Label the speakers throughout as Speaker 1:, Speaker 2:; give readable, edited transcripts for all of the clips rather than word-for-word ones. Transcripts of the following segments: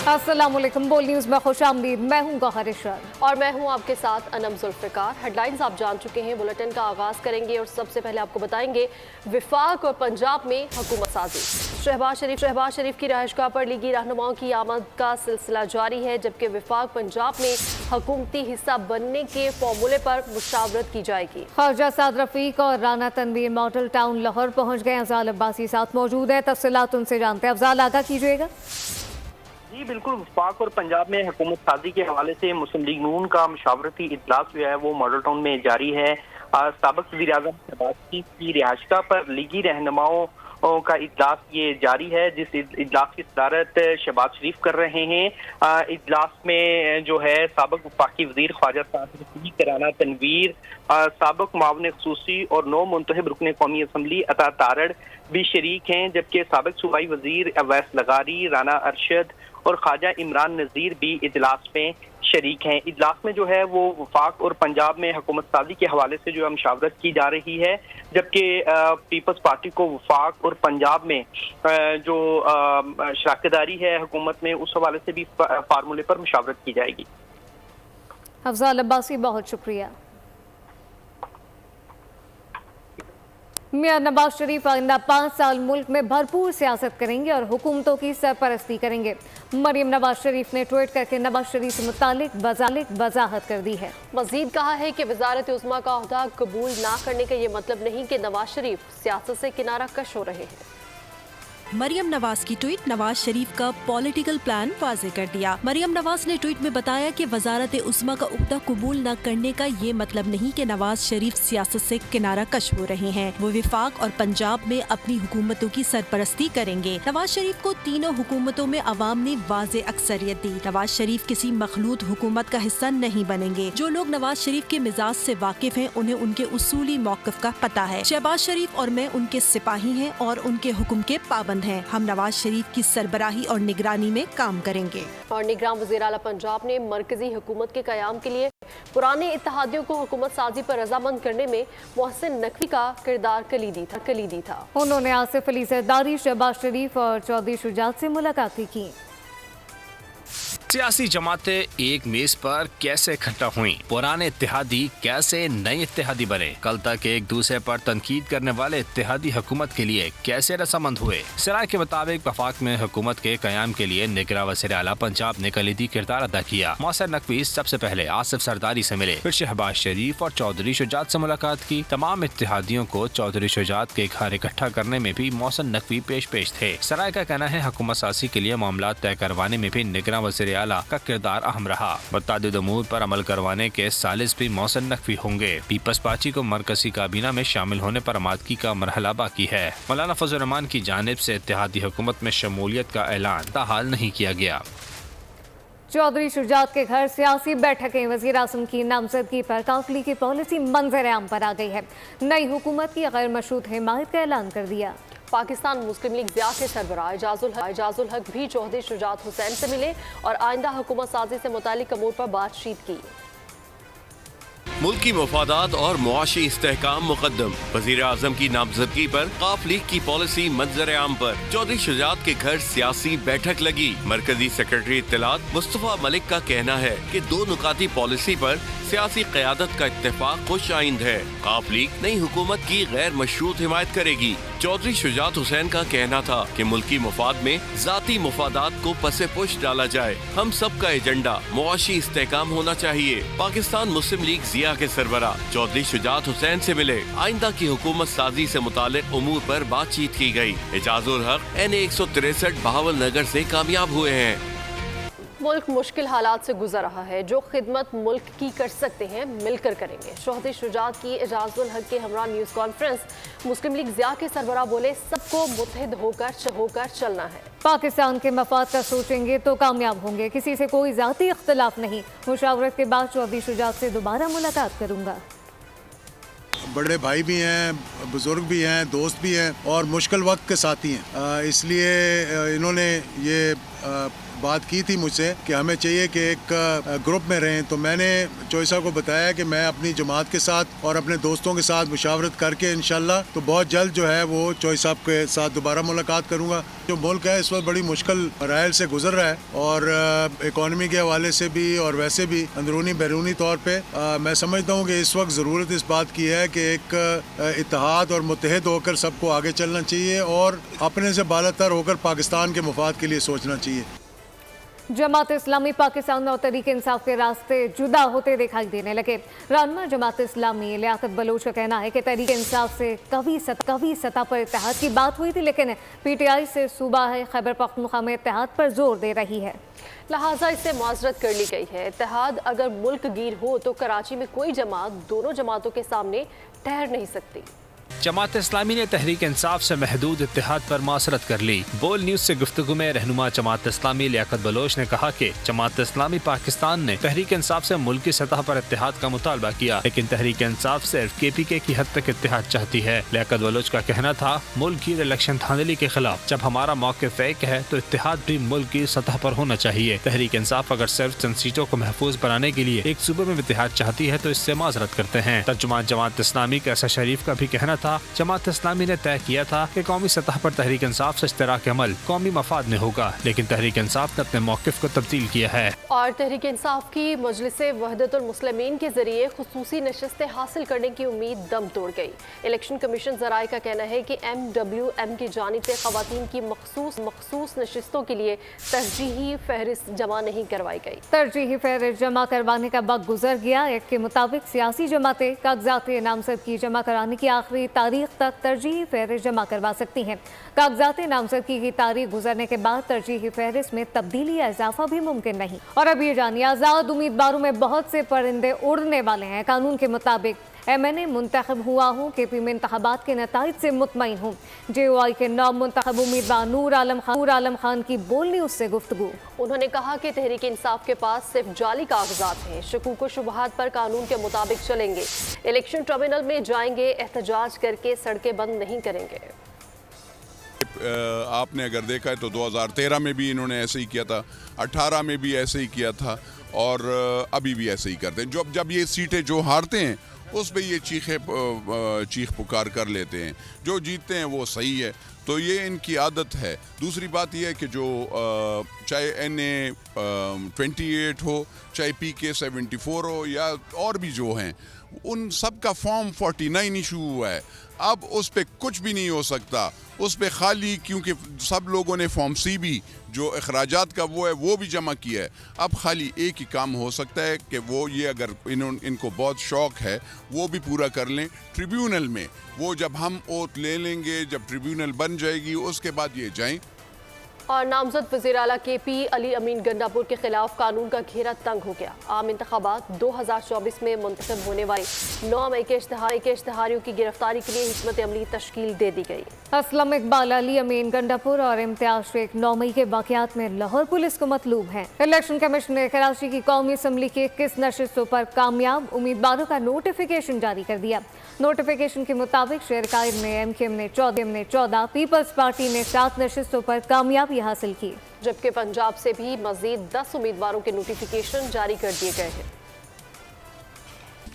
Speaker 1: अस्सलाम वालेकुम। बोल न्यूज़ में खुशामदीद। मैं हूँ गौहर इशरत
Speaker 2: और मैं हूँ आपके साथ अनम जुल्फ़िकार। हेडलाइंस आप जान चुके हैं। बुलेटिन का आगाज़ करेंगे और सबसे पहले आपको बताएंगे विफाक और पंजाब में हुकूमत साजी। शहबाज शरीफ की रहायशगाह पर लीगी रहनुमाओं की आमद का सिलसिला जारी है, जबकि विफाक पंजाब में हुकूमती हिस्सा बनने के फॉर्मूले पर मुशावरत की जाएगी।
Speaker 1: ख्वाजा साद रफीक और राना तनवीर मॉडल टाउन लाहौर पहुँच गए। अफजाल अब्बासी साथ मौजूद है। तफसीलात उनसे जानते हैं। अफजाल, आगाह कीजिएगा।
Speaker 3: जी बिल्कुल, वफाक और पंजाब में हुकूमत साजी के हवाले से मुस्लिम लीग नून का मशावरती इजलास जो है वो मॉडल टाउन में जारी है। साबिक वज़ीर-ए-आज़म शहबाज शरीफ की रिहायशगाह पर लीगी रहनुमाओं का इजलास ये जारी है, जिस इजलास की सदारत शहबाज शरीफ कर रहे हैं। इजलास में जो है साबिक वफाकी वज़ीर ख्वाजा साद रफीक, राना तनवीर, साबिक मुआविन ख़ुसूसी और नौ मुंतखब रुकन कौमी असम्बली अता तारड़ भी शरीक हैं, जबकि साबिक सूबाई वज़ीर अवैस लगारी, राना अरशद और ख्वाजा इमरान नज़ीर भी इजलास में शरीक हैं। इजलास में जो है वो वफाक और पंजाब में हुकूमत साजी के हवाले से जो है मशावरत की जा रही है, जबकि पीपल्स पार्टी को वफाक और पंजाब में जो शराकतदारी है हुकूमत में, उस हवाले से भी फार्मूले पर मशावरत की जाएगी।
Speaker 1: अफजाल अब्बासी, बहुत शुक्रिया। मियां नवाज शरीफ आइंदा 5 साल मुल्क में भरपूर सियासत करेंगे और हुकूमतों की सरपरस्ती करेंगे। मरियम नवाज शरीफ ने ट्वीट करके नवाज शरीफ से मुतालिक वजाहत कर दी है।
Speaker 2: मजीद कहा है कि वज़ारत उज़्मा का ओहदा कबूल ना करने का ये मतलब नहीं कि नवाज शरीफ सियासत से किनारा कश हो रहे हैं।
Speaker 4: मरियम नवाज की ट्वीट नवाज शरीफ का पॉलिटिकल प्लान वाज़े कर दिया। मरियम नवाज ने ट्वीट में बताया कि वजारत उस्मा का उहदा कबूल न करने का ये मतलब नहीं कि नवाज शरीफ सियासत से किनारा कश हो रहे हैं। वो विफाक और पंजाब में अपनी हुकूमतों की सरपरस्ती करेंगे। नवाज शरीफ को तीनों हुकूमतों में अवाम ने वाज़े अक्सरियत दी। नवाज शरीफ किसी मखलूत हुकूमत का हिस्सा नहीं बनेंगे। जो लोग नवाज शरीफ के मिजाज से वाकिफ हैं, उन्हें उनके उसूली मौक़िफ़ का पता है। शहबाज शरीफ और मैं उनके सिपाही हैं और उनके हुक्म के पाबंद हैं। हम नवाज शरीफ की सरबराही और निगरानी में काम करेंगे।
Speaker 2: और निगरान वज़ीर आला पंजाब ने मरकजी हुकूमत के क़याम के लिए पुराने इत्तेहादियों को हुकूमत साजी पर रजामंद करने में मोहसिन नकवी का किरदार कलीदी था।
Speaker 1: उन्होंने आसिफ अली जरदारी, शहबाज शरीफ और चौधरी शुजात से मुलाकातें की।
Speaker 5: सियासी जमातें एक मेज पर कैसे इकट्ठा हुई, पुराने इत्तेहादी कैसे नए इत्तेहादी बने, कल तक एक दूसरे पर तनकीद करने वाले इत्तेहादी हुकूमत के लिए कैसे रजामंद हुए। सराय के मुताबिक वफाक में हुकूमत के कयाम के लिए निगरान वज़ीर आला पंजाब ने कलीदी किरदार अदा किया। मोहसिन नकवी सबसे पहले आसिफ जरदारी से मिले, फिर शहबाज शरीफ और चौधरी शुजात से मुलाकात की। तमाम इत्तेहादियों को चौधरी शुजात के घर इकट्ठा करने में भी मोहसिन नकवी पेश थे। सराय का कहना है हुकूमत साजी के लिए मामला तय करवाने में भी निगरान वज़ीर आला का किरदार अहम रहा। मुतअद्दिद उमूर पर अमल करवाने के सालिस भी मोहसिन नकवी होंगे। पीपल्स पार्टी को मरकजी काबीना में शामिल होने पर आमादगी का मरहला बाकी है। मौलाना फजल रहमान की जानिब से इत्तेहादी हुकूमत में शमूलियत का ऐलान ताहाल नहीं किया गया।
Speaker 1: चौधरी शुजात के घर सियासी बैठकें, वज़ीर आज़म की नामजदगी पर काउंसिल की पॉलिसी मंजर आम पर आ गई है। नई हुकूमत की गैर मशरूत हिमायत का ऐलान कर दिया।
Speaker 2: पाकिस्तान मुस्लिम लीग ज़िया के सरबराह एजाजुल हक भी चौधरी शुजात हुसैन से मिले और आइंदा हुकूमत साजी से मुतालिक अमूर पर बातचीत की।
Speaker 6: मुल्की मफादात और मुआशी इस्तेहकाम मुकद्दम, वज़ीर आज़म की नामजदगी पर काफ लीग की पॉलिसी मंजर आम पर चौधरी शुजात के घर सियासी बैठक लगी। मरकजी सेक्रेटरी इत्तलात मुस्तफा मलिक का कहना है कि दो नुकाती पॉलिसी पर सियासी क़यादत का इत्तेफाक खुश आइंद है। काफ लीग नई हुकूमत की गैर मशरूत हिमायत करेगी। चौधरी शुजात हुसैन का कहना था कि मुल्की मफाद में जाती मफादात को पसे पुश डाला जाए। हम सब का एजेंडा मुआशी इस्तेहकाम होना चाहिए। पाकिस्तान मुस्लिम लीग ज़िया के सरबरा चौधरी शुजात हुसैन से मिले, आइंदा की हुकूमत साजी से मुतालिक उमूर पर बातचीत की गई। एजाजुल हक NA 163 बहावल नगर से कामयाब हुए हैं।
Speaker 2: मुल्क मुश्किल हालात से गुजर रहा है। जो खिदमत मुल्क की कर सकते हैं मिलकर करेंगे। चौधरी शुजात की एजाजुल हक के हमरा न्यूज़ कॉन्फ्रेंस। मुस्लिम लीग ज़िया के सरबराह बोले, सबको मुत्तहिद होकर चलना है।
Speaker 1: पाकिस्तान के मफाद का सोचेंगे तो कामयाब होंगे। किसी से कोई ज़ाती इख्तलाफ नहीं। मुशावरत के बाद चौधरी शुजात से दोबारा मुलाकात करूँगा।
Speaker 7: बड़े भाई भी हैं, बुजुर्ग भी हैं, दोस्त भी हैं और मुश्किल वक्त के साथी हैं। इसलिए इन्होंने ये बात की थी मुझसे कि हमें चाहिए कि एक ग्रुप में रहें, तो मैंने चौधरी साहब को बताया कि मैं अपनी जमात के साथ और अपने दोस्तों के साथ मुशावरत करके इंशाल्लाह तो बहुत जल्द जो है वो चौधरी साहब के साथ दोबारा मुलाकात करूँगा। जो मुल्क है इस वक्त बड़ी मुश्किल मराइल से गुजर रहा है और इकॉनमी के हवाले से भी और वैसे भी अंदरूनी बैरूनी तौर पर मैं समझता हूँ कि इस वक्त ज़रूरत इस बात की है कि एक इत्तेहाद और मुत्तहिद होकर सबको आगे चलना चाहिए और अपने से बालातर होकर पाकिस्तान के मफाद के लिए सोचना चाहिए।
Speaker 1: जमात इस्लामी पाकिस्तान और तहरीक इंसाफ के रास्ते जुदा होते दिखाई देने लगे। रहनुमा जमात इस्लामी लियाकत बलोच का कहना है कि तहरीक इंसाफ से कभी सतह पर इत्तेहाद की बात हुई थी, लेकिन पीटीआई से सूबा है खैबर पख्तूनख्वा में इत्तेहाद पर जोर दे रही है,
Speaker 2: लिहाजा इससे मुआज़रत कर ली गई है। इत्तेहाद अगर मुल्क गिर हो तो कराची में कोई जमात दोनों जमातों के सामने ठहर नहीं सकती।
Speaker 5: जमात इस्लामी ने तहरीक इंसाफ से महदूद इत्तेहाद पर मुआसरत कर ली। बोल न्यूज से गुफ्तगू में रहनुमा जमात इस्लामी लियाकत बलोच ने कहा कि जमात इस्लामी पाकिस्तान ने तहरीक इंसाफ से मुल्की सतह पर इत्तेहाद का मुतालबा किया, लेकिन तहरीक इंसाफ सिर्फ KPK की हद तक इत्तेहाद चाहती है। लियाकत बलोच का कहना था, मुल्क की इलेक्शन धांधली के खिलाफ जब हमारा मौक़िफ़ एक है तो इत्तेहाद भी मुल्क की सतह पर होना चाहिए। तहरीक इंसाफ अगर सिर्फ चंद सीटों को महफूज बनाने के लिए एक सूबे में इत्तेहाद चाहती है तो इससे माजरत करते हैं। तर्जुमान जमात इस्लामी कैसर शरीफ का भी कहना था, जमात इस्लामी ने तय किया था कि कौमी सतह पर तहरीक इंसाफ से इश्तराक अमल कौमी मफाद में होगा, लेकिन तहरीक इंसाफ ने अपने मौक़िफ़ को तब्दील किया है
Speaker 2: और तहरीक इंसाफ की मजलिस वहदतुल मुस्लिमीन के जरिए खुसूसी नशस्तें हासिल करने की उम्मीद दम तोड़ गई। इलेक्शन कमीशन ज़राए का कहना है कि MWM की जानिब से ख़वातीन की मखसूस नशस्तों के लिए तरजीही फहरिस्त जमा नहीं करवाई गई।
Speaker 1: तरजीही फहरिस्त जमा करवाने का वक्त गुजर गया। एक्ट के मुताबिक सियासी जमातें कागजात नामजद की जमा कराने की आखिरी तारीख तक तरजीही फहरिस्त जमा करवा सकती हैं। कागजात नामजदगी की तारीख गुजरने के बाद तरजीही फहरिस्त में तब्दीली या इजाफा भी मुमकिन नहीं। और अब ये जानिए, आज़ाद उम्मीदवारों में बहुत से परिंदे उड़ने वाले हैं। कानून के मुताबिक MNA मुंतखब हुआ हूँ, KP में इंतखाबात के नताइज से मुतमईन हूँ। JOI के 9 मुंतखब उम्मीदवार नूर आलम खान की बोल न्यूज से गुफ्तगू।
Speaker 2: उन्होंने कहा कि तहरीक इंसाफ के पास सिर्फ जाली कागजात हैं, शकूक व शुबहात पर कानून के मुताबिक चलेंगे, इलेक्शन ट्रिब्यूनल में जाएंगे, एहतजाज करके सड़कें बंद नहीं करेंगे।
Speaker 8: आपने अगर देखा है तो 2013 में भी इन्होंने ऐसे ही किया था, 18 में भी ऐसे ही किया था और अभी भी ऐसे ही करते हैं। जब ये सीटें जो हारते हैं उस पे ये चीख पुकार कर लेते हैं, जो जीतते हैं वो सही है, तो ये इनकी आदत है। दूसरी बात ये है कि जो चाहे NA 28 हो, चाहे PK 74 हो या और भी जो हैं, उन सब का फॉर्म 49 इशू हुआ है। अब उस पे कुछ भी नहीं हो सकता, उस पे खाली, क्योंकि सब लोगों ने फॉर्म C भी जो अखराजात का वो है वो भी जमा किया है। अब खाली एक ही काम हो सकता है कि वो ये अगर इनको बहुत शौक है वो भी पूरा कर लें ट्रिब्यूनल में। वो जब हम ओथ ले लेंगे, जब ट्रिब्यूनल बन जाएगी, उसके बाद ये जाएं।
Speaker 2: और नामजद वज़ीर आला KP अली अमीन गंडापुर के खिलाफ कानून का घेरा तंग हो गया। आम इंतखाबात 2024 में मुंतखब होने वाले 9 मई के इश्तिहारियों की गिरफ्तारी के लिए हिकमत अमली तश्कील दे दी गई। असलम इकबाल, अली अमीन गंडापुर और इम्तियाज शेख 9 मई के वाक़यात में लाहौर पुलिस को मतलूब हैं। इलेक्शन कमीशन ने कराची की कौमी असम्बली की 21 नशिस्तों पर कामयाब उम्मीदवारों का नोटिफिकेशन जारी कर दिया। नोटिफिकेशन के मुताबिक शेरकायद में MKM ने 14, पीपल्स पार्टी ने 7 नशिस्तों पर कामयाबी हासिल की, जबकि पंजाब से भी मजीद 10 उम्मीदवारों के नोटिफिकेशन जारी कर दिए गए हैं।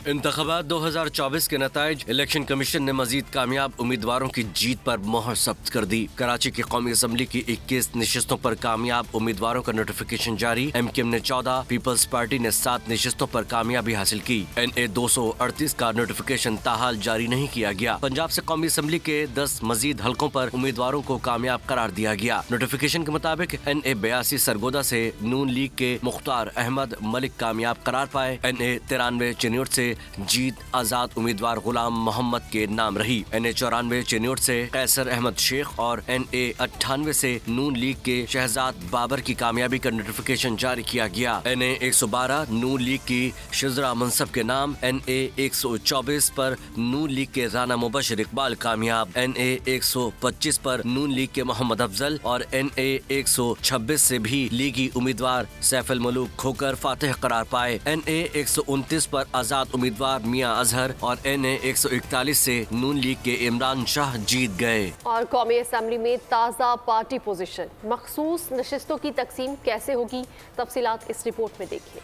Speaker 9: इंतखाबात 2024 के नताइज, इलेक्शन कमीशन ने मजीद कामयाब उम्मीदवारों की जीत पर मोहर सब्त कर दी। कराची की कौमी असम्बली की 21 नशिस्तों पर कामयाब उम्मीदवारों का नोटिफिकेशन जारी। MKM ने 14, पीपल्स पार्टी ने 7 नशिस्तों पर कामयाबी हासिल की। NA 238 का नोटिफिकेशन ताहाल जारी नहीं किया गया। पंजाब से कौमी असम्बली के 10 मजीद हलकों पर उम्मीदवारों को कामयाब करार दिया गया। नोटिफिकेशन के मुताबिक NA 82 सरगोदा से नून लीग के मुख्तार अहमद मलिक कामयाब करार पाए। NA 93 चिन्योट से जीत आजाद उम्मीदवार गुलाम मोहम्मद के नाम रही। NA 94 चिन्योट से कैसर अहमद शेख और NA 98 से नून लीग के शहजाद बाबर की कामयाबी का नोटिफिकेशन जारी किया गया। NA 112 नून लीग की शिजरा मनसब के नाम। NA 124 पर नून लीग के राना मुबशर इकबाल कामयाब। NA 125 पर नून लीग के मोहम्मद अफजल और NA 126 से भी लीगी उम्मीदवार सैफ अल मलूक खोकर फातिह करार पाए। NA 129 पर आजाद उम्मीदवार मियां अजहर और NA 141 से नून लीग के इमरान शाह जीत गए।
Speaker 2: और कौमी असेंबली में ताज़ा पार्टी पोजीशन, मखसूस नशिस्तों की तकसीम कैसे होगी, तफसीलात इस रिपोर्ट में देखिए।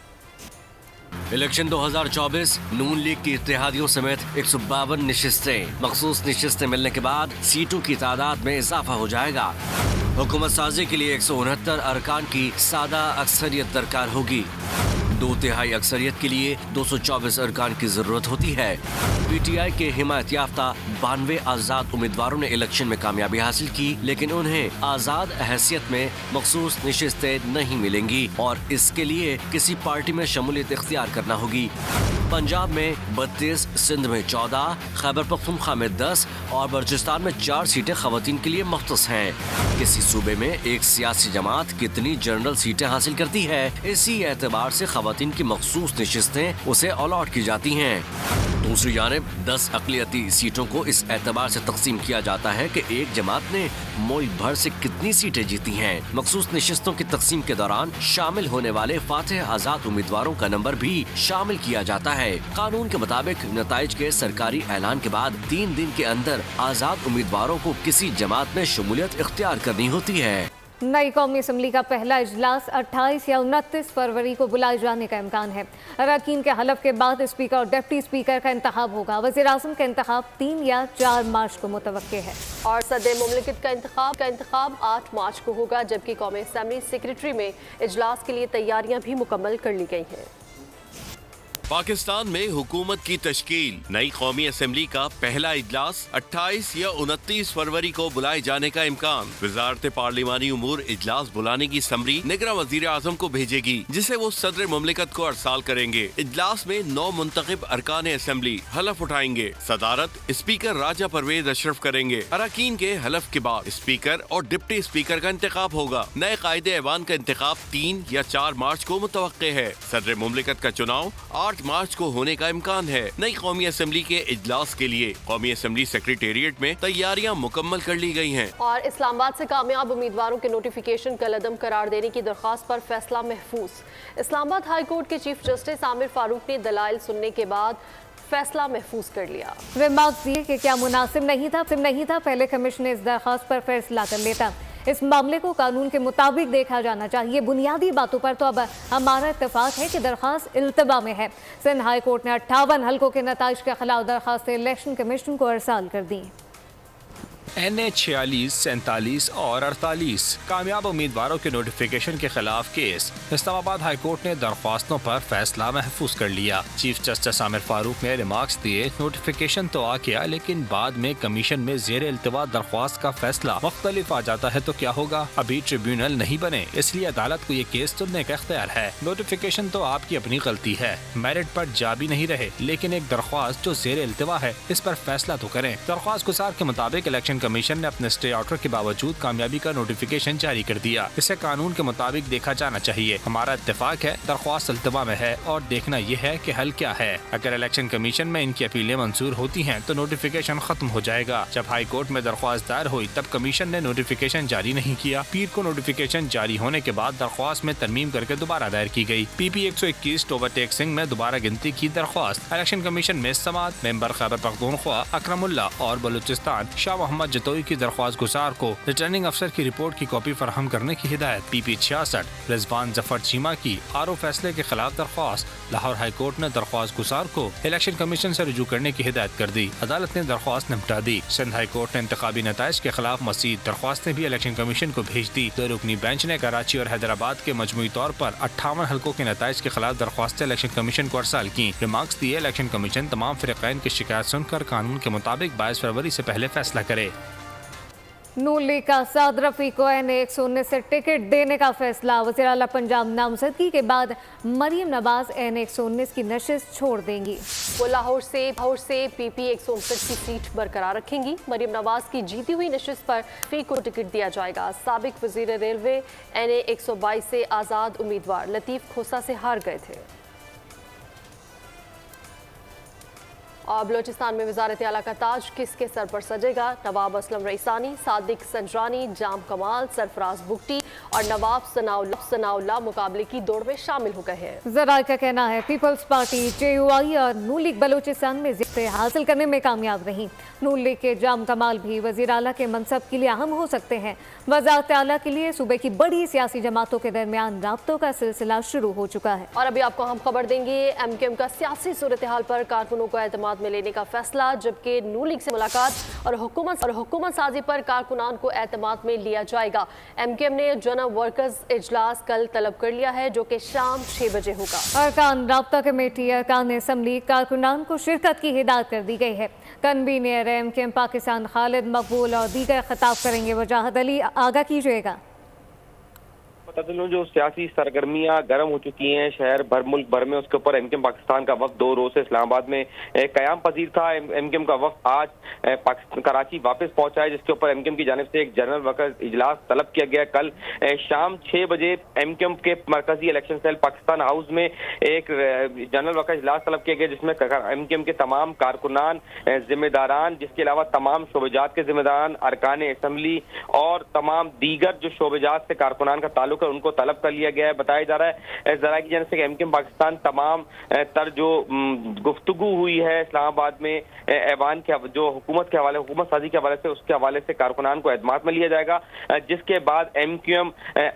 Speaker 9: इलेक्शन 2024 नून लीग की इत्तेहादियों समेत 152 नशिस्तें। मखसूस नशिस्तें मिलने के बाद सीटों की तादाद में इजाफा हो जाएगा। हुकूमत साजी के लिए 169 अरकान की सादा अक्सरियत दरकार होगी। 2/3 अक्सरियत के लिए 224 अरकान की जरूरत होती है। PTI के हिमायत याफ्ता 92 आज़ाद उम्मीदवारों ने इलेक्शन में कामयाबी हासिल की, लेकिन उन्हें आज़ाद हैसियत में मखसूस नशिस्तें नहीं मिलेंगी और इसके लिए किसी पार्टी में शमूलियत इख्तियार करना होगी। पंजाब में 32, सिंध में 14, खैबर पख्तूनख्वा में 10 और बलूचिस्तान में 4 सीटें खवातीन के लिए मख्तस हैं। किसी सूबे में एक सियासी जमात कितनी जनरल सीटें हासिल करती है, इसी एतबार से खवातीन की मखसूस नशिस्तें उसे अलॉट की जाती हैं। दूसरी जानिब 10 अक़लियती सीटों को इस एतबार से तकसीम किया जाता है कि एक जमात ने मुल्क भर से कितनी सीटें जीती हैं। मखसूस नशिस्तों की तकसीम के दौरान शामिल होने वाले फातेह आज़ाद उम्मीदवारों का नंबर भी शामिल किया जाता है। कानून के मुताबिक नताइज के सरकारी ऐलान के बाद 3 दिन के अंदर आज़ाद उम्मीदवारों को किसी जमात में शमूलियत इख्तियार करनी होती है।
Speaker 1: नई कौमी असम्बली का पहला इजलास 28 या 29 फरवरी को बुलाए जाने का इम्कान है। अरकान के हलफ के बाद स्पीकर और डिप्टी स्पीकर का इंतखाब होगा। वज़ीर आज़म का इंतखाब 3 या 4 मार्च को मुतवक्के है
Speaker 2: और सदर मुमलिकत का इंतखाब 8 मार्च को होगा, जबकि कौमी असेंबली सेक्रेटरी में इजलास के लिए तैयारियां भी मुकम्मल कर ली गई हैं।
Speaker 6: पाकिस्तान में हुकूमत की तश्कील। नई कौमी असेंबली का पहला इजलास 28 या 29 फरवरी को बुलाए जाने का इम्कान। वजारत पार्लिमानी उमूर इजलास बुलाने की समरी निगरान वजीर आजम को भेजेगी, जिसे वो सदर मुमलिकत को अरसाल करेंगे। इजलास में 9 मुंतखब अरकान असेंबली हलफ उठाएंगे। सदारत स्पीकर राजा परवेज अशरफ करेंगे। अरकान के हलफ के बाद स्पीकर और डिप्टी स्पीकर का इंतखाब होगा। नए कायदे ऐवान का इंतखाब 3 या 4 मार्च को मुतवक्के है। सदर मुमलिकत का चुनाव 8 मार्च को होने का इम्कान है। नई कौमी असेंबली के इजलास के लिए कौमी असेंबली सेक्रेटेरिएट में तैयारियां मुकम्मल कर ली गई हैं।
Speaker 2: और इस्लामाबाद से कामयाब उम्मीदवारों के नोटिफिकेशन कलअदम करार देने की दरख्वास्त पर फैसला महफूज। इस्लामाबाद हाई कोर्ट के चीफ जस्टिस आमिर फारूक ने दलाइल सुनने के बाद फैसला महफूज कर लिया।
Speaker 1: रिमार्क्स दिए कि क्या मुनासिब नहीं था पहले कमीशन ने इस दरख्वास्त पर फैसला कर लेता। इस मामले को कानून के मुताबिक देखा जाना चाहिए। बुनियादी बातों पर तो अब हमारा इत्तेफाक है कि दरख्वास्त इल्तबा में है। सिंध हाई कोर्ट ने 58 हल्कों के नताइज के खिलाफ दरख्वास्तें इलेक्शन कमीशन को अरसाल कर दी।
Speaker 5: NA 46, 47 और 48 कामयाब उम्मीदवारों के नोटिफिकेशन के खिलाफ केस। इस्लामाबाद हाई कोर्ट ने दरख्वास्तों पर फैसला महफूज कर लिया। चीफ जस्टिस आमिर फारूक ने रिमार्क्स दिए, नोटिफिकेशन तो आ गया, लेकिन बाद में कमीशन में जेर इल्तवा दरख्वास्त का फैसला मुख्तलिफ आ जाता है तो क्या होगा। अभी ट्रिब्यूनल नहीं बने, इसलिए अदालत को ये केस सुनने का इख्तियार है। नोटिफिकेशन तो आपकी अपनी गलती है, मेरिट पर जा भी नहीं रहे, लेकिन एक दरख्वास्त जो जेर इल्तवा है इस पर फैसला तो करें। दरख्वास्त गुजार के मुताबिक इलेक्शन कमीशन ने अपने स्टे ऑर्डर के बावजूद कामयाबी का नोटिफिकेशन जारी कर दिया। इसे कानून के मुताबिक देखा जाना चाहिए। हमारा इत्तेफाक है दरख्वास्त इल्तवा में है और देखना यह है कि हल क्या है। अगर इलेक्शन कमीशन में इनकी अपीलें मंजूर होती हैं तो नोटिफिकेशन खत्म हो जाएगा। जब हाई कोर्ट में दरख्वास्त दायर हुई तब कमीशन ने नोटिफिकेशन जारी नहीं किया। पीर को नोटिफिकेशन जारी होने के बाद दरख्वास्त में तरमीम करके दोबारा दायर की गई। PP 121 ओवरटेक्सिंग में दोबारा गिनती की दरख्वास्त। इलेक्शन कमीशन में समात मेंबर खैबर पख्तूनख्वा अकरमुल्ला और बलूचिस्तान शाह मोहम्मद जतोई की दरख्वास्त गुजार को रिटर्निंग अफसर की रिपोर्ट की कॉपी फराहम करने की हिदायत। PP 66 रिजवान जफर चीमा की RO फैसले के खिलाफ दरख्वास्त। लाहौर हाई कोर्ट ने दरख्वास्त गुजार को इलेक्शन कमीशन से रुजू करने की हिदायत कर दी। अदालत ने दरख्वास्त निपटा दी। सिंध हाई कोर्ट ने इंतखाबी नताइज के खिलाफ मजीद दरख्वास्तें भी इलेक्शन कमीशन को भेज दी। 2 रुकनी बेंच ने कराची और हैदराबाद के मजमूई तौर पर 58 हल्कों के नताइज के खिलाफ दरख्वास्तें इलेक्शन कमीशन को अरसाल की। रिमार्क्स दिए, इलेक्शन कमीशन तमाम फिरक़ैन की शिकायत सुनकर कानून के मुताबिक 22 फरवरी से पहले फैसला करे।
Speaker 1: नून लीग का साद रफीक को NA 119 से टिकट देने का फैसला। वज़ीर आला पंजाब नामजदगी के बाद मरियम नवाज NA 119 की नशिस्त छोड़ देंगी।
Speaker 2: वो लाहौर से PP 159 की सीट बरकरार रखेंगी। मरियम नवाज की जीती हुई नशिस्त पर फी को टिकट दिया जाएगा। साबिक वज़ीर रेलवे NA 122 से आज़ाद उम्मीदवार लतीफ़ खोसा से हार गए थे। और बलूचिस्तान में वजारत आला का ताज किसके सर पर सजेगा? नवाब असलम रईसानी, सादिक संजरानी, जाम कमाल, सरफराज बुगटी और नवाब सनाउल्लाह मुकाबले की दौड़ में शामिल हो गए हैं।
Speaker 1: जराए का कहना है पीपल्स पार्टी, JUI और नून लीग बलूचिस्तान में जीत हासिल करने में कामयाब रही। नून लीग के जाम कमाल भी वजीर आला के मनसब के लिए अहम हो सकते हैं। वजारत आला के लिए सूबे की बड़ी सियासी जमातों के दरमियान राब्तों का सिलसिला शुरू हो चुका है।
Speaker 2: और अभी आपको हम खबर देंगे MKM का सियासी सूरत हाल पर कारकुनों को एतमाद में लेने का फैसला, जबकि नून लीग से मुलाकात और हुकूमत साजी पर कारकुनान को एतमाद में लिया जाएगा। MKM ने जनरल वर्कर्स इजलास कल तलब कर लिया है, जो कि शाम 6 बजे होगा।
Speaker 1: अरकान राब्ता कमेटी, अरकान असम्बली, कारकुनान को शिरकत की हिदायत कर दी गई है। कन्वीनर MKM पाकिस्तान खालिद मकबूल और दीगर खिताब करेंगे। वजाहत अली, आगाह कीजिएगा।
Speaker 10: जो सियासी सरगर्मियां गर्म हो चुकी हैं शहर भर, मुल्क भर में, उसके ऊपर MKM पाकिस्तान का वफ्द 2 रोज से इस्लामाबाद में कयाम पजीर था। MKM का वफ्द आज कराची वापस पहुंचा है, जिसके ऊपर MKM की जानिब से एक जनरल वर्कर्स इजलास तलब किया गया। कल शाम 6 बजे MKM के मरकजी इलेक्शन सेल पाकिस्तान हाउस में एक जनरल वर्कर्स इजलास तलब किया गया, जिसमें MKM के तमाम कारकुनान, जिम्मेदारान, जिसके अलावा तमाम शोबेजात के जिम्मेदारान, अरकान असम्बली और तमाम दीगर जो शोबेजात से कारकुनान का ताल्लुक उनको तलब कर लिया गया है। बताया जा रहा है जरा की जाने से MKM पाकिस्तान तमाम तर जो गुफ्तगू हुई है इस्लामाबाद में ऐवान के जो हुकूमत साजी के हवाले से, उसके हवाले से कारकुनान को एतमाद में लिया जाएगा, जिसके बाद MKM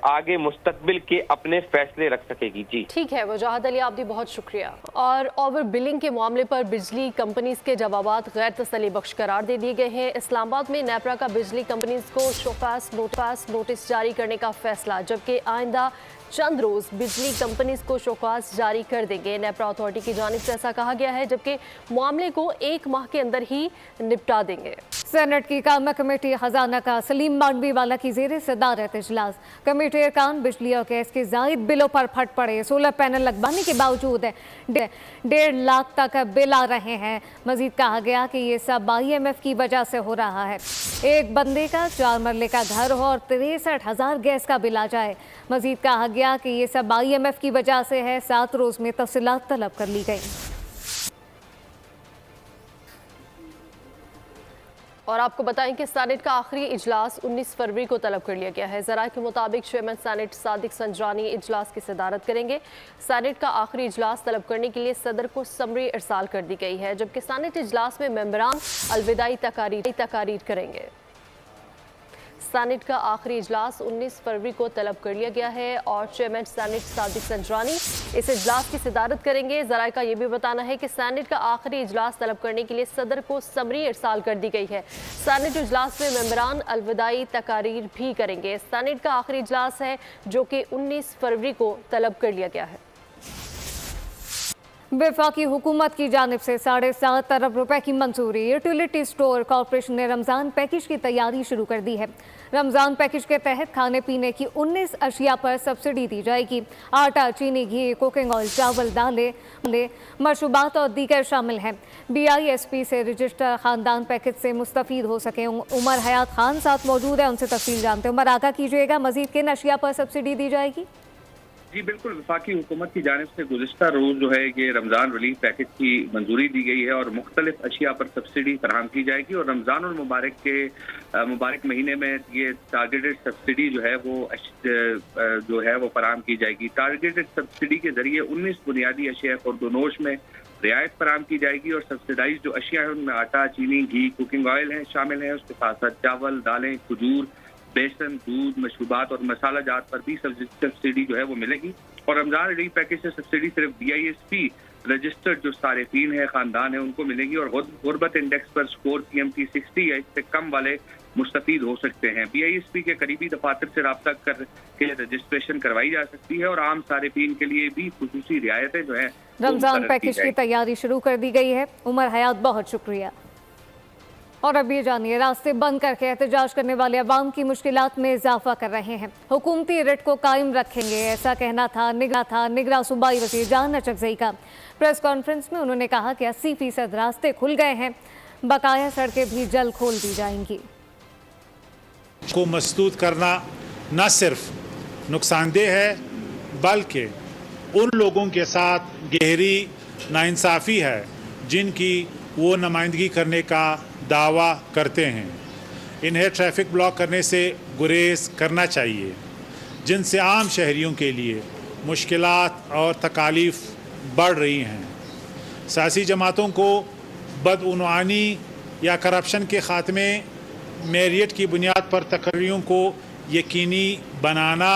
Speaker 10: आगे मुस्तकबिल के अपने फैसले रख सकेगी। जी
Speaker 2: ठीक है वजाहत अली, आपकी बहुत शुक्रिया। और ओवर बिलिंग के मामले पर बिजली कंपनीज के जवाबात गैर तसल्ली बख्श करार दे दिए गए हैं। इस्लामाबाद में नेपरा का बिजली कंपनीज को शोकास नोटिस जारी करने का फैसला, जबकि आइंदा चंद रोज बिजली कंपनीज को शोकास जारी कर देंगे। नेपरा अथॉरिटी की जानिब से ऐसा कहा गया है, जबकि मामले को 1 माह के अंदर ही निपटा देंगे।
Speaker 1: सेनेट की कामा कमेटी खजाना का सलीम मांडवीवाला की जेर सदारत इजलास। कमेटी अरकान बिजली और गैस के जायद बिलों पर फट पड़े। सोलर पैनल लगवाने के बावजूद 1.5 लाख तक बिल आ रहे हैं। मजीद कहा गया कि ये सब IMF की वजह से हो रहा है। एक बंदे का 4 मरले का घर हो और 63,000 गैस का बिल आ जाए। मजीद कहा गया कि ये सब IMF की वजह से है। 7 रोज में तफसीलात तलब कर ली गई।
Speaker 2: और आपको बताएं कि सेनेट का आखिरी इजलास 19 फरवरी को तलब कर लिया गया है। ज़राए के मुताबिक चेयरमैन सेनेट सादिक संजरानी इजलास की सदारत करेंगे। सेनेट का आखिरी इजलास तलब करने के लिए सदर को समरी इरसाल कर दी गई है, जबकि सेनेट इजलास में मेंबरान अलविदाई तकारीर करेंगे। सेनेट का आखिरी इजलास 19 फरवरी को तलब कर लिया गया है और चेयरमैन सेनेट सादिक संजरानी इस इजलास की सदारत करेंगे। ज़राए का ये भी बताना है कि सेनेट का आखिरी इजलास तलब करने के लिए सदर को समरी इरसाल कर दी गई है। सेनेट इजलास में मेंबरान अलविदाई तकारीर भी करेंगे। सेनेट का आखिरी इजलास है जो कि 19 फरवरी को तलब कर लिया गया है।
Speaker 1: वफाकी हुकूमत की जानिब से 7.5 अरब रुपए की मंजूरी। यूटिलिटी स्टोर कॉरपोरेशन ने रमज़ान पैकेज की तैयारी शुरू कर दी है। रमज़ान पैकेज के तहत खाने पीने की 19 अशिया पर सब्सिडी दी जाएगी। आटा, चीनी, घी, कुकिंग ऑयल, चावल, दालें, मशरूबात और दीगर शामिल हैं। BISP से रजिस्टर खानदान पैकेज से मुस्तफ़ीद हो सके। उमर हयात खान साथ मौजूद है, उनसे तफसील जानते हैं। उमर, आगाह कीजिएगा, मजीद किन अशिया पर सब्सिडी दी जाएगी?
Speaker 11: जी बिल्कुल, वफाकी हुकूमत की जानिब से गुज़िश्ता रोज़ जो है ये रमज़ान रिलीफ पैकेज की मंजूरी दी गई है और मुख्तलिफ अशिया पर सब्सिडी फराहम की जाएगी। और रमज़ान और मुबारक महीने में ये टारगेटेड सब्सिडी जो है वो फराहम की जाएगी। टारगेटेड सब्सिडी के जरिए 19 बुनियादी अशिया खुर्दोनोश में रियायत फराहम की जाएगी और सब्सिडाइज जो अशिया है उनमें आटा, चीनी, घी, कुकिंग ऑयल है शामिल है। उसके साथ साथ चावल, दालें, खजूर, बेसन, दूध, मशरूबात और मसाला जात पर भी सब्सिडी जो है वो मिलेगी। और रमज़ान रिलीफ पैकेज से सब्सिडी सिर्फ BISP रजिस्टर्ड जो सारिफीन है, खानदान है, उनको मिलेगी। और गुर्बत इंडेक्स पर स्कोर PMT 60 या इससे कम वाले मुस्तफीद हो सकते हैं। BISP के करीबी दफातर से रब्ता करके रजिस्ट्रेशन करवाई जा सकती है और आम सारिफीन के लिए भी खुसूसी रियायतें जो है
Speaker 1: रमज़ान पैकेज की तैयारी शुरू कर दी गई है। उमर हयात, बहुत शुक्रिया। और अब ये जानिए, रास्ते बंद करके एहतजाज करने वाले अवाम की मुश्किलात में इजाफा कर रहे हैं। हुकूमती रिट को कायम रखेंगे, ऐसा कहना था निगरां सूबाई वज़ीर जान अचकज़ई का। प्रेस कॉन्फ्रेंस में उन्होंने कहा कि 80% रास्ते खुल गए हैं, बकाया सड़कें भी जल्द खोल दी जाएंगी।
Speaker 12: को मसदूद करना न सिर्फ नुकसानदेह है बल्कि उन लोगों के साथ गहरी नाइंसाफ़ी है जिनकी वो नुमाइंदगी करने का दावा करते हैं। इन्हें ट्रैफिक ब्लॉक करने से गुरेज करना चाहिए, जिनसे आम शहरियों के लिए मुश्किलात और तकालीफ बढ़ रही हैं। सियासी जमातों को बदउनवानी या करप्शन के ख़ात्मे, मेरिट की बुनियाद पर तकर्रियों को यकीनी बनाना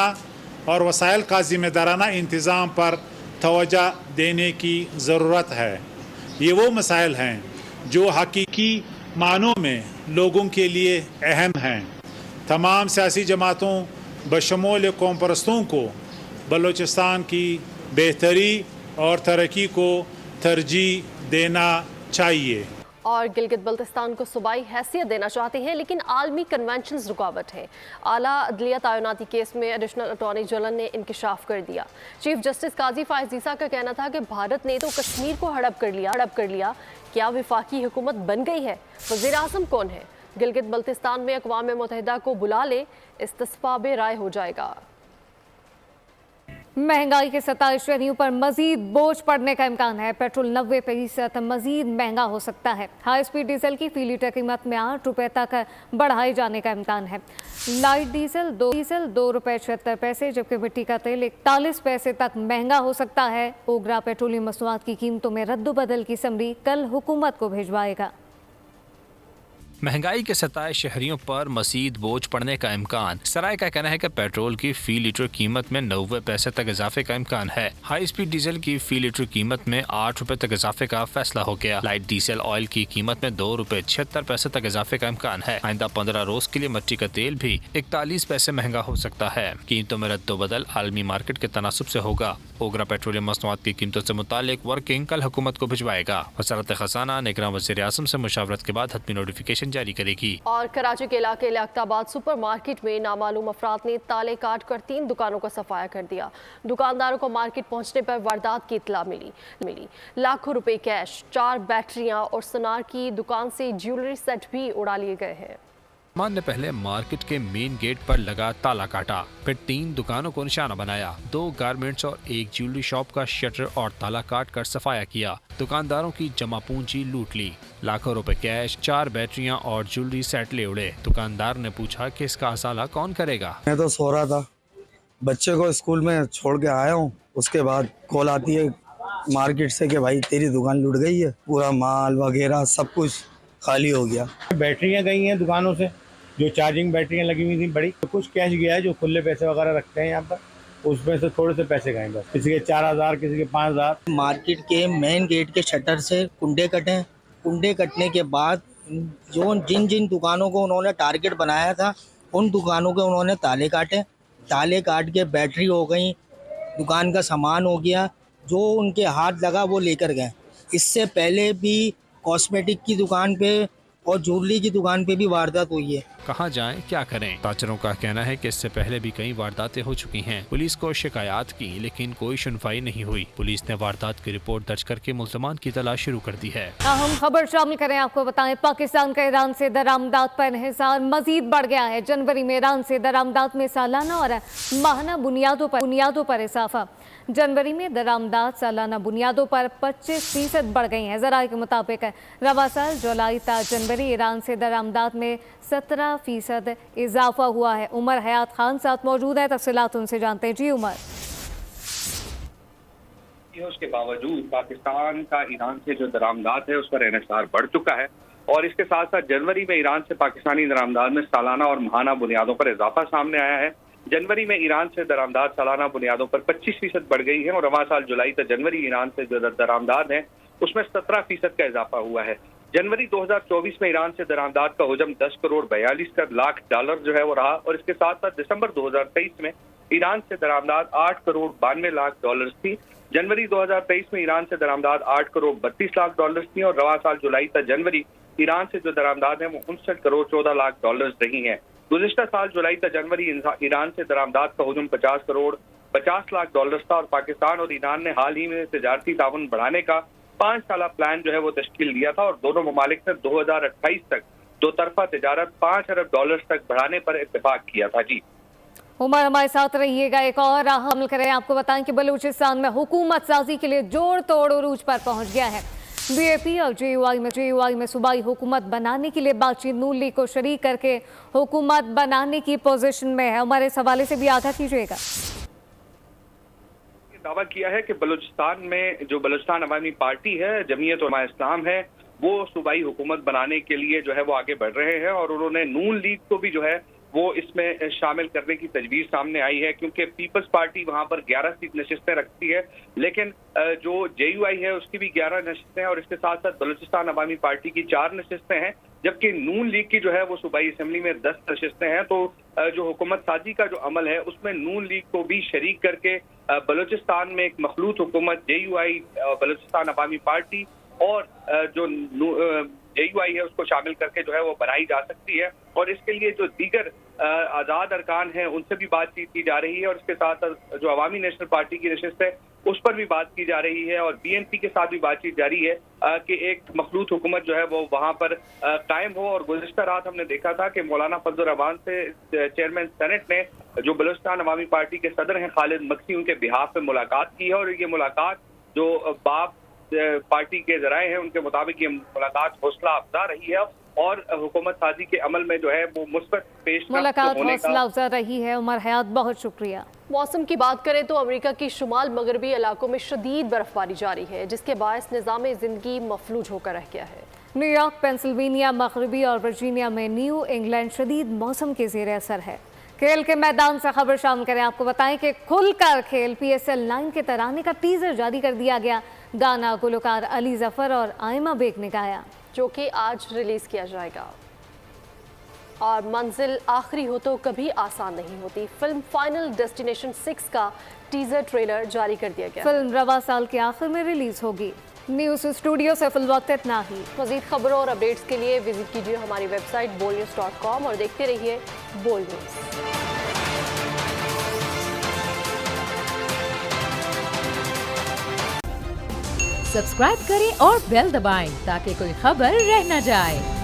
Speaker 12: और वसाइल का ज़िम्मेदाराना इंतज़ाम पर तवज्जो देने की ज़रूरत है। ये वो मसाइल हैं जो हकीकी मानों में लोगों के लिए अहम हैं। तमाम सियासी जमातों बशमूल कौम परस्तों को बलूचिस्तान की बेहतरी और तरक्की को तरजीह देना चाहिए।
Speaker 2: और गिलगित बल्तिस्तान को सूबाई हैसियत देना चाहते हैं, लेकिन आलमी कन्वेंशन रुकावट है। आला अदलिया तैनाती केस में एडिशनल अटॉर्नी जनरल ने इंकशाफ कर दिया। चीफ जस्टिस काजी फायज ईसा का कहना था कि भारत ने तो कश्मीर को हड़प कर लिया। क्या वफाकी हुकूमत बन गई है? वज़ीर आज़म कौन है? गिलगित बल्तिस्तान में अक़वाम मुत्तहिदा को बुला ले, इस्तिस्बाब राय हो जाएगा।
Speaker 1: महंगाई के 27 श्रेणियों पर मजीद बोझ पड़ने का इम्कान है। पेट्रोल 90% मजीद महंगा हो सकता है। हाई स्पीड डीजल की फी लीटर कीमत में 8 रुपये तक बढ़ाए जाने का इम्कान है। लाइट डीजल 2 रुपये 76 पैसे, जबकि मिट्टी का तेल 41 पैसे तक महंगा हो सकता है। ओगरा पेट्रोलियम मसनूआत की कीमतों में रद्दोबदल की समरी कल हुकूमत को भिजवाएगा।
Speaker 5: महंगाई के 27 शहरियों पर मजीद बोझ पड़ने का इम्कान। सराय का कहना है कि पेट्रोल की फी लीटर कीमत में 90 पैसे तक इजाफे का इम्कान है। हाई स्पीड डीजल की फी लीटर कीमत में 8 रुपए तक इजाफे का फैसला हो गया। लाइट डीजल ऑयल की कीमत में 2 रुपए 76 पैसे तक इजाफे का इम्कान है। आइंदा 15 रोज के लिए मिट्टी का तेल भी 41 पैसे महंगा हो सकता है। कीमतों में रद्दोबदल आलमी मार्केट के तनासुब से होगा। ओगरा पेट्रोलियम मसनूआत की कीमतों से मुतालिक वर्किंग कल हुकूमत को भिजवाएगा। वज़ारत ख़ज़ाना निगरान वज़ीर आज़म से मुशावरत के बाद हतमी नोटिफिकेशन जारी करेगी।
Speaker 2: और कराची के इलाके लियाकताबाद सुपर मार्केट में नामालूम अफराद ने ताले काट कर 3 दुकानों का सफाया कर दिया। दुकानदारों को मार्केट पहुंचने पर वारदात की इत्तला मिली। लाखों रुपए कैश, 4 बैटरियां और सोनार की दुकान से ज्वेलरी सेट भी उड़ा लिए गए हैं।
Speaker 5: मान ने पहले मार्केट के मेन गेट पर लगा ताला काटा, फिर 3 दुकानों को निशाना बनाया, 2 गारमेंट्स और 1 ज्वेलरी शॉप का शटर और ताला काट कर सफाया किया। दुकानदारों की जमा पूंजी लूट ली। लाखों रुपए कैश, 4 बैटरियां और ज्वेलरी सेट ले उड़े। दुकानदार ने पूछा कि इसका हसाला कौन करेगा।
Speaker 13: मैं तो सो रहा था, बच्चे को स्कूल में छोड़ के आया हूँ। उसके बाद कॉल आती है मार्केट से कि भाई तेरी दुकान लूट गई है, पूरा माल वगैरह सब कुछ खाली हो गया।
Speaker 14: बैटरियां गई हैं दुकानों से, जो चार्जिंग बैटरियां लगी हुई थी बड़ी। तो कुछ कैश गया है, जो खुले पैसे वगैरह रखते हैं यहाँ पर, उसमें से थोड़े से पैसे गए बस। किसी के 4000, किसी के 5000।
Speaker 15: मार्केट के मेन गेट के शटर से कुंडे कटे। कुंडे कटने के बाद जो जिन दुकानों को उन्होंने टारगेट बनाया था, उन दुकानों के उन्होंने ताले काटे। ताले काट के बैटरी हो गई, दुकान का सामान हो गया, जो उनके हाथ लगा वो लेकर गए। इससे पहले भी कॉस्मेटिक की दुकान पे और ज्वेलरी की दुकान पे भी वारदात हुई है।
Speaker 5: कहाँ जाएं, क्या करें? ताजरों का कहना है कि इससे पहले भी कई वारदातें हो चुकी हैं। पुलिस को शिकायत की, लेकिन कोई सुनवाई नहीं हुई। पुलिस ने वारदात की रिपोर्ट दर्ज करके मुल्ज़मान की तलाश शुरू कर दी है।
Speaker 1: अहम खबर शामिल करें, आपको बताएं पाकिस्तान का ईरान से दरामदात पर इन्हिसार मजीद बढ़ गया है। जनवरी में ईरान से दरामदात में सालाना और माहाना बुनियादों पर इजाफा। जनवरी में दरामदात सालाना बुनियादों पर 25% बढ़ गई हैं। ज़राए के मुताबिक रवा साल जुलाई ta जनवरी ईरान से दरामदात में 17% इजाफा हुआ है। उमर हयात खान साथ मौजूद है, तफसीलात उनसे जानते हैं। जी उमर।
Speaker 11: उसके बावजूद पाकिस्तान का ईरान से जो दरामदात है उस पर इन्हिसार बढ़ चुका है, और इसके साथ साथ जनवरी में ईरान से पाकिस्तानी दरामदात में सालाना और माहाना बुनियादों पर इजाफा सामने आया है। जनवरी में ईरान से दरामदात सालाना बुनियादों पर 25% बढ़ गई है, और रवा साल जुलाई तक जनवरी ईरान से जो दरामदात है उसमें 17% का इजाफा हुआ है। जनवरी 2024 में ईरान से दरामदात का हजम 10 करोड़ 42 लाख डॉलर जो है वो रहा, और इसके साथ साथ दिसंबर 2023 में ईरान से दरामदात 8 करोड़ 92 लाख डॉलर थी। जनवरी 2023 में ईरान से दरामदात 8 करोड़ 32 लाख डॉलर थी, और रवा साल जुलाई तक जनवरी ईरान से जो दरामदात है वो 59 करोड़ 14 लाख डॉलर रही है। गुज़िश्ता साल जुलाई तक जनवरी ईरान से दरामदात का हजम 50 करोड़ 50 लाख डॉलर था, और पाकिस्तान और ईरान ने हाल ही में तिजारती ताउन बढ़ाने का 5 साला प्लान जो है वो तश्कील दिया था, और दोनों ममालिक ने 2028 तक दो तरफा तिजारत 5 अरब डॉलर तक बढ़ाने पर इत्तेफाक किया था। जी
Speaker 1: उमर हमारे साथ रहिएगा। एक और अहम करें, आपको बताएं कि बलूचिस्तान में हुकूमत साजी के लिए जोड़ तोड़ उरूज पर पहुंच गया है। बीएपी और जेयूआई में सूबाई हुकूमत बनाने के लिए बातचीत, नून लीग को शरीक करके हुकूमत बनाने की पोजीशन में है। हमारे इस हवाले से भी आगाह कीजिएगा।
Speaker 11: दावा किया है कि बलूचिस्तान में जो बलूचिस्तान अवामी पार्टी है, जमीयत उलमा इस्लाम है, वो सूबाई हुकूमत बनाने के लिए जो है वो आगे बढ़ रहे हैं और उन्होंने नून लीग को भी जो है वो इसमें शामिल करने की तजवीज़ सामने आई है, क्योंकि पीपल्स पार्टी वहां पर 11 सीट नशिस्तें रखती है, लेकिन जो जेयूआई है उसकी भी 11 नशिस्तें हैं और इसके साथ साथ बलूचिस्तान अवामी पार्टी की 4 नशिस्तें हैं, जबकि नून लीग की जो है वो सूबाई असम्बली में 10 नशिस्तें हैं। तो जो हुकूमत साजी का जो अमल है उसमें नून लीग को भी शरीक करके बलूचिस्तान में एक मखलूत हुकूमत जेयूआई, बलूचिस्तान अवामी पार्टी और जो जेयूआई है उसको शामिल करके जो है वो बनाई जा सकती है। और इसके लिए जो दीगर आज़ाद अरकान हैं उनसे भी बातचीत की जा रही है और इसके साथ जो अवामी नेशनल पार्टी की नशिस्त है उस पर भी बात की जा रही है और बीएनपी के साथ भी बातचीत जारी है कि एक मखलूत हुकूमत जो है वो वहाँ पर कायम हो। और गुज़िश्ता रात हमने देखा था कि मौलाना फजल रहमान से चेयरमैन सेनेट ने जो बलूचिस्तान अवामी पार्टी के सदर हैं खालिद मक्सी, उनके बिहाफ पे मुलाकात की है और ये मुलाकात जो बाप पार्टी के जराए हैं उनके मुताबिक ये मुलाकात हौसला अफजा रही है और हुकूमत साजी के अमल में जो है वो मुस्बत पेशरफ्त
Speaker 1: मुलाकात हौसला अफजा रही है। उमर हयात, बहुत शुक्रिया।
Speaker 2: मौसम की बात करें तो अमेरिका की शुमाल मगरबी इलाकों में शदीद बर्फबारी जारी है, जिसके बायस निज़ाम ज़िंदगी मफलूज होकर रह गया है। न्यूयॉर्क, पेंसिल्वेनिया, मगरबी और वर्जीनिया में न्यू इंग्लैंड शदीद मौसम के ज़ेर असर है। खेल के मैदान से खबर शामिल करें, आपको बताएं कि खुलकर खेल PSL 9 के तराने का टीजर जारी कर दिया गया। गाना गुलकार अली जफर और आयमा बेग ने गाया, जो कि आज रिलीज किया जाएगा। और मंजिल आखिरी हो तो कभी आसान नहीं होती, फिल्म फाइनल डेस्टिनेशन 6 का टीजर ट्रेलर जारी कर दिया गया। फिल्म रवा साल के आखिर में रिलीज होगी। न्यूज़ स्टूडियो से फिल वक्त इतना ही। मजीद खबरों और अपडेट्स के लिए विजिट कीजिए हमारी वेबसाइट bolnews.com और देखते रहिए बोल्ड न्यूज़।
Speaker 16: सब्सक्राइब करें और बेल दबाएं ताकि कोई खबर रह न जाए।